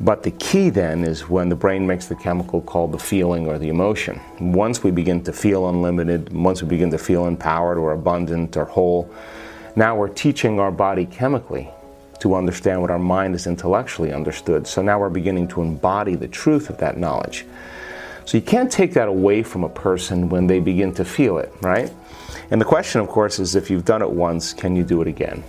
But the key then is when the brain makes the chemical called the feeling or the emotion. Once we begin to feel unlimited, once we begin to feel empowered or abundant or whole, now we're teaching our body chemically to understand what our mind is intellectually understood. So now we're beginning to embody the truth of that knowledge. So you can't take that away from a person when they begin to feel it, right? And the question, of course, is if you've done it once, can you do it again?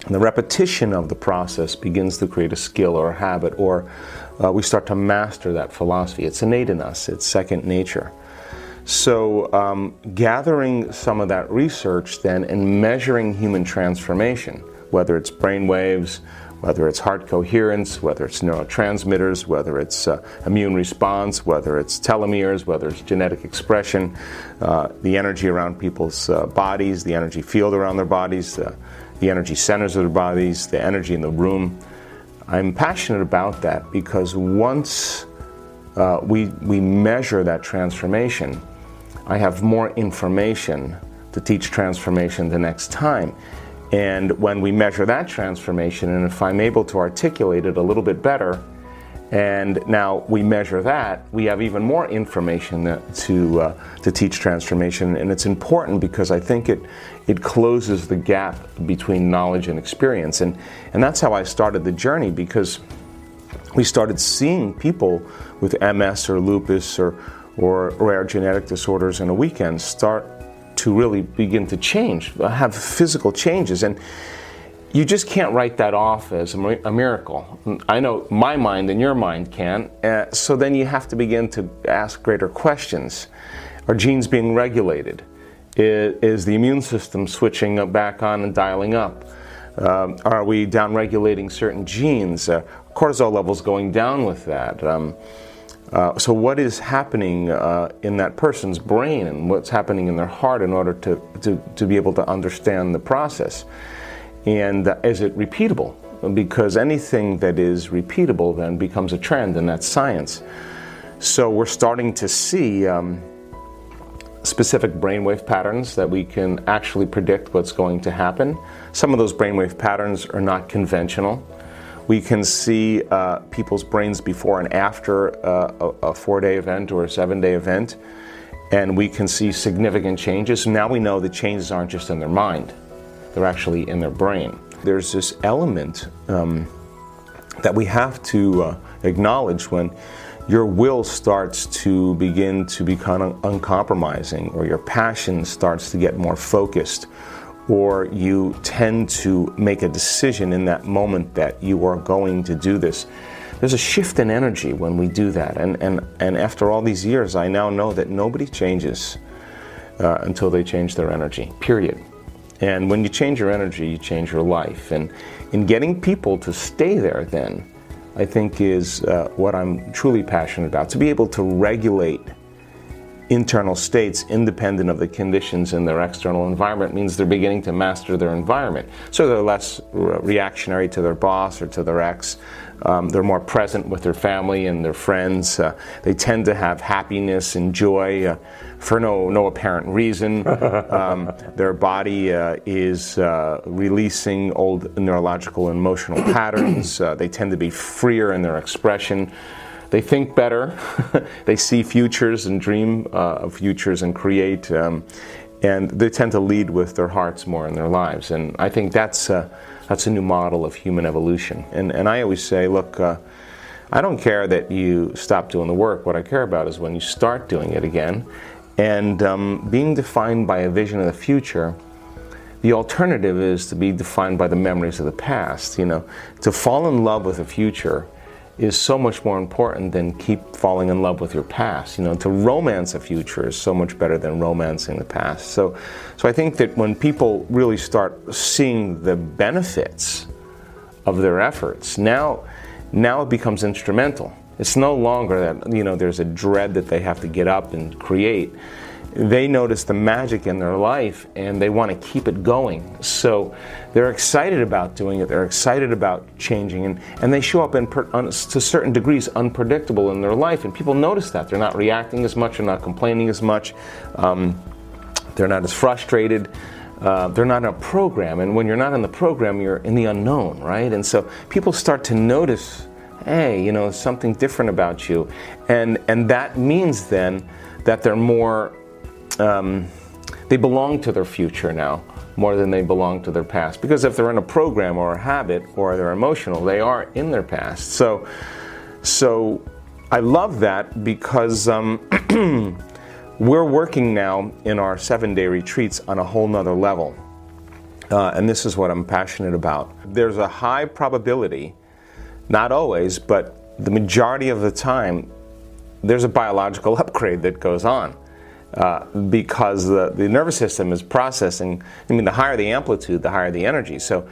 And the repetition of the process begins to create a skill or a habit, or we start to master that philosophy. It's innate in us. It's second nature. So gathering some of that research then and measuring human transformation, whether it's brain waves, whether it's heart coherence, whether it's neurotransmitters, whether it's immune response, whether it's telomeres, whether it's genetic expression, the energy around people's bodies, the energy field around their bodies, the energy centers of their bodies, the energy in the room. I'm passionate about that because once we measure that transformation, I have more information to teach transformation the next time. And when we measure that transformation, and if I'm able to articulate it a little bit better, and now we measure that, we have even more information to teach transformation. And it's important because I think it closes the gap between knowledge and experience. And that's how I started the journey, because we started seeing people with MS or lupus or rare genetic disorders in a weekend start to really begin to change, have physical changes. And you just can't write that off as a miracle. I know my mind and your mind can. So then you have to begin to ask greater questions. Are genes being regulated? Is the immune system switching back on and dialing up? Are we downregulating certain genes? Cortisol levels going down with that. So what is happening in that person's brain and what's happening in their heart in order to be able to understand the process? And is it repeatable? Because anything that is repeatable then becomes a trend, and that's science. So we're starting to see specific brainwave patterns that we can actually predict what's going to happen. Some of those brainwave patterns are not conventional. We can see people's brains before and after a 4-day event or a 7-day event, and we can see significant changes. Now we know the changes aren't just in their mind, they're actually in their brain. There's this element that we have to acknowledge when your will starts to begin to become uncompromising, or your passion starts to get more focused, or you tend to make a decision in that moment that you are going to do this. There's a shift in energy when we do that. And after all these years, I now know that nobody changes until they change their energy, period. And when you change your energy, you change your life. And in getting people to stay there then, I think is what I'm truly passionate about. To be able to regulate internal states independent of the conditions in their external environment means they're beginning to master their environment. So they're less reactionary to their boss or to their ex. They're more present with their family and their friends. They tend to have happiness and joy for no apparent reason. Their body is releasing old neurological and emotional patterns. They tend to be freer in their expression. They think better, they see futures and dream of futures and create, and they tend to lead with their hearts more in their lives. And I think that's a new model of human evolution. And I always say, look, I don't care that you stop doing the work. What I care about is when you start doing it again. And being defined by a vision of the future, the alternative is to be defined by the memories of the past. You know, to fall in love with the future is so much more important than keep falling in love with your past. You know, to romance a future is so much better than romancing the past. So I think that when people really start seeing the benefits of their efforts, now it becomes instrumental. It's no longer that, you know, there's a dread that they have to get up and create. They notice the magic in their life and they want to keep it going. So they're excited about doing it, they're excited about changing, and they show up to certain degrees unpredictable in their life, and people notice that. They're not reacting as much, they're not complaining as much, they're not as frustrated, they're not in a program, and when you're not in the program, you're in the unknown, right? And so people start to notice, hey, you know, something different about you. And that means then that they're more, they belong to their future now more than they belong to their past. Because if they're in a program or a habit or they're emotional, they are in their past. So I love that because we're working now in our 7-day retreats on a whole nother level. And this is what I'm passionate about. There's a high probability, not always, but the majority of the time, there's a biological upgrade that goes on. Because the nervous system is processing. I mean, the higher the amplitude, the higher the energy. So,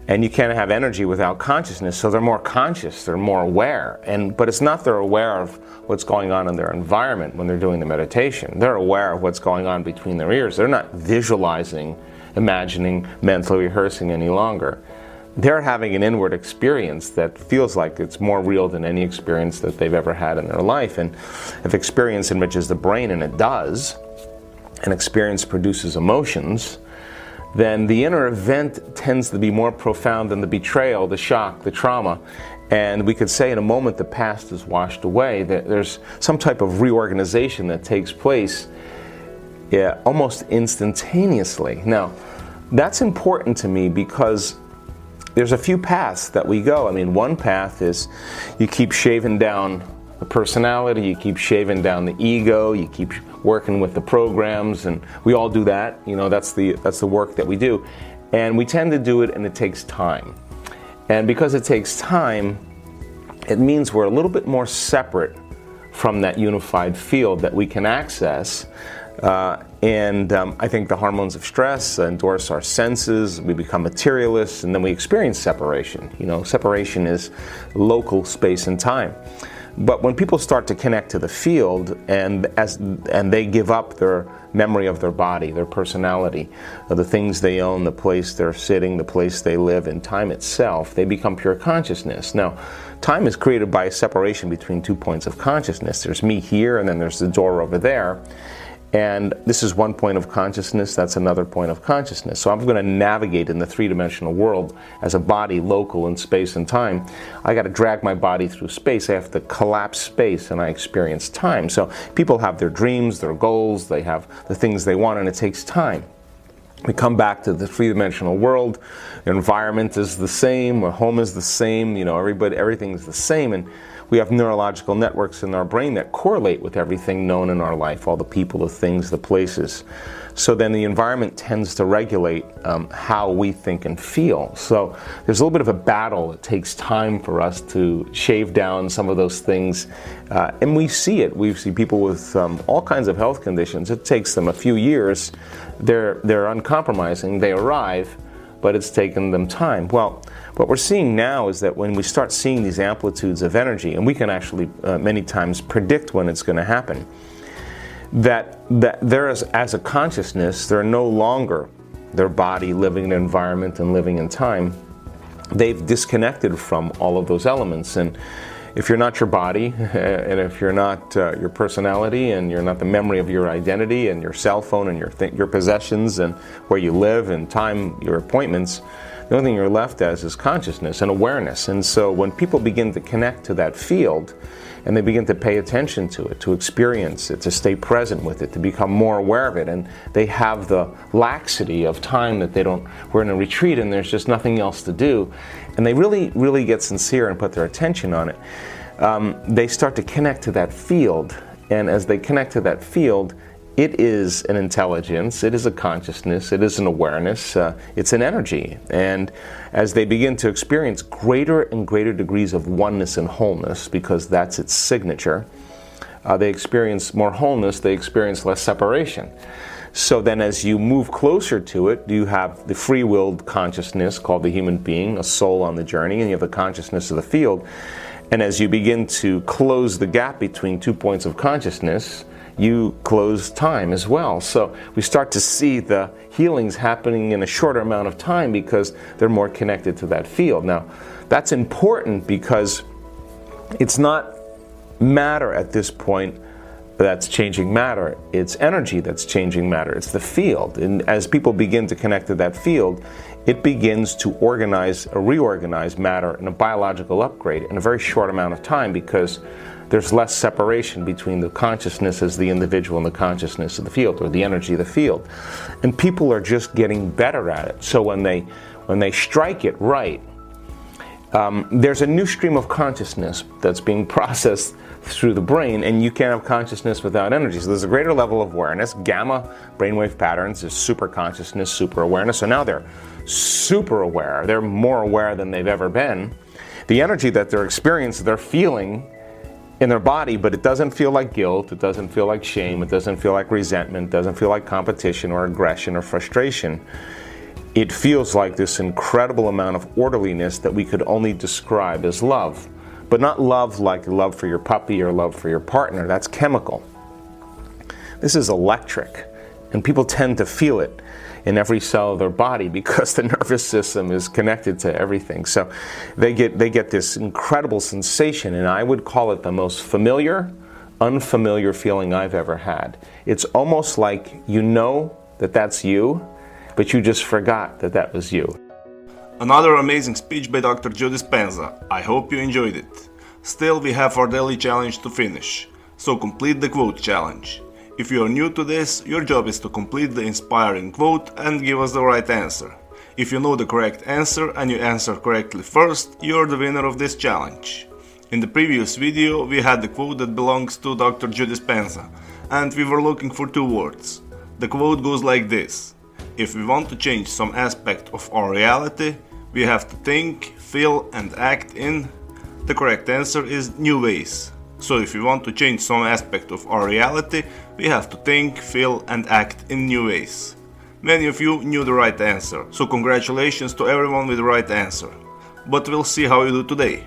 and you can't have energy without consciousness. So they're more conscious, they're more aware. But it's not they're aware of what's going on in their environment when they're doing the meditation. They're aware of what's going on between their ears. They're not visualizing, imagining, mentally rehearsing any longer. They're having an inward experience that feels like it's more real than any experience that they've ever had in their life. And if experience enriches the brain, and it does, and experience produces emotions, then the inner event tends to be more profound than the betrayal, the shock, the trauma. And we could say in a moment the past is washed away, that there's some type of reorganization that takes place almost instantaneously. Now, that's important to me because there's a few paths that we go. I mean, one path is you keep shaving down the personality, you keep shaving down the ego, you keep working with the programs, and we all do that. You know, that's the work that we do. And we tend to do it, and it takes time. And because it takes time, it means we're a little bit more separate from that unified field that we can access. I think the hormones of stress endorse our senses, we become materialists, and then we experience separation. You know, separation is local space and time. But when people start to connect to the field and they give up their memory of their body, their personality, the things they own, the place they're sitting, the place they live, and time itself, they become pure consciousness. Now, time is created by a separation between 2 points of consciousness. There's me here, and then there's the door over there. And this is one point of consciousness, that's another point of consciousness. So I'm going to navigate in the three-dimensional world as a body local in space and time. I got to drag my body through space. I have to collapse space and I experience time. So people have their dreams, their goals, they have the things they want, and it takes time. We come back to the three-dimensional world. The environment is the same, our home is the same, you know, everything's the same, and we have neurological networks in our brain that correlate with everything known in our life, all the people, the things, the places. So then the environment tends to regulate how we think and feel. So there's a little bit of a battle. It takes time for us to shave down some of those things. And we see it. We see people with all kinds of health conditions. It takes them a few years. They're uncompromising. They arrive, but it's taken them time. Well, what we're seeing now is that when we start seeing these amplitudes of energy, and we can actually many times predict when it's going to happen, that there is, as a consciousness, they're no longer their body living in an environment and living in time. They've disconnected from all of those elements. And if you're not your body, and if you're not your personality, and you're not the memory of your identity, and your cell phone, and your possessions, and where you live, and time, your appointments, the only thing you're left as is consciousness and awareness. And so when people begin to connect to that field, and they begin to pay attention to it, to experience it, to stay present with it, to become more aware of it, and they have the laxity of time that we're in a retreat and there's just nothing else to do, and they really, really get sincere and put their attention on it, they start to connect to that field. And as they connect to that field, it is an intelligence, it is a consciousness, it is an awareness, it's an energy. And as they begin to experience greater and greater degrees of oneness and wholeness, because that's its signature, they experience more wholeness, they experience less separation. So then as you move closer to it, you have the free-willed consciousness called the human being, a soul on the journey, and you have the consciousness of the field. And as you begin to close the gap between 2 points of consciousness, you close time as well. So we start to see the healings happening in a shorter amount of time because they're more connected to that field. Now, that's important because it's not matter at this point that's changing matter. It's energy that's changing matter. It's the field. And as people begin to connect to that field, it begins to organize or reorganize matter in a biological upgrade in a very short amount of time, because there's less separation between the consciousness as the individual and the consciousness of the field, or the energy of the field. And people are just getting better at it. So when they strike it right, there's a new stream of consciousness that's being processed through the brain, and you can't have consciousness without energy. So there's a greater level of awareness. Gamma brainwave patterns is super consciousness, super awareness. So now they're super aware. They're more aware than they've ever been. The energy that they're experiencing, they're feeling in their body, but it doesn't feel like guilt, it doesn't feel like shame, it doesn't feel like resentment, it doesn't feel like competition or aggression or frustration. It feels like this incredible amount of orderliness that we could only describe as love. But not love like love for your puppy or love for your partner. That's chemical. This is electric, and people tend to feel it in every cell of their body because the nervous system is connected to everything. So they get this incredible sensation, and I would call it the most familiar, unfamiliar feeling I've ever had. It's almost like you know that that's you, but you just forgot that that was you. Another amazing speech by Dr. Joe Dispenza. I hope you enjoyed it. Still, we have our daily challenge to finish, so complete the quote challenge. If you are new to this, your job is to complete the inspiring quote and give us the right answer. If you know the correct answer and you answer correctly first, you are the winner of this challenge. In the previous video, we had the quote that belongs to Dr. Joe Dispenza, and we were looking for two words. The quote goes like this: if we want to change some aspect of our reality, we have to think, feel and act in. The correct answer is new ways. So if we want to change some aspect of our reality, we have to think, feel and act in new ways. Many of you knew the right answer, so congratulations to everyone with the right answer. But we'll see how you do today.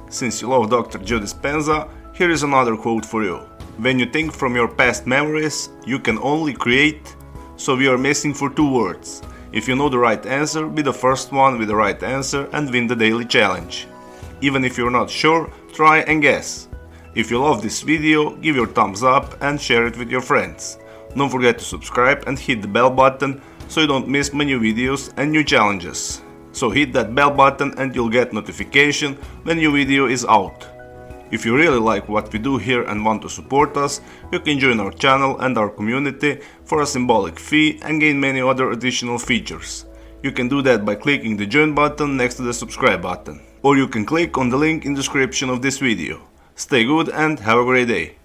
Since you love Dr. Joe Dispenza, here is another quote for you. When you think from your past memories, you can only create. So we are missing for two words. If you know the right answer, be the first one with the right answer and win the daily challenge. Even if you're not sure, try and guess. If you love this video, give your thumbs up and share it with your friends. Don't forget to subscribe and hit the bell button so you don't miss my new videos and new challenges. So hit that bell button and you'll get notification when new video is out. If you really like what we do here and want to support us, you can join our channel and our community for a symbolic fee and gain many other additional features. You can do that by clicking the join button next to the subscribe button. Or you can click on the link in the description of this video. Stay good and have a great day.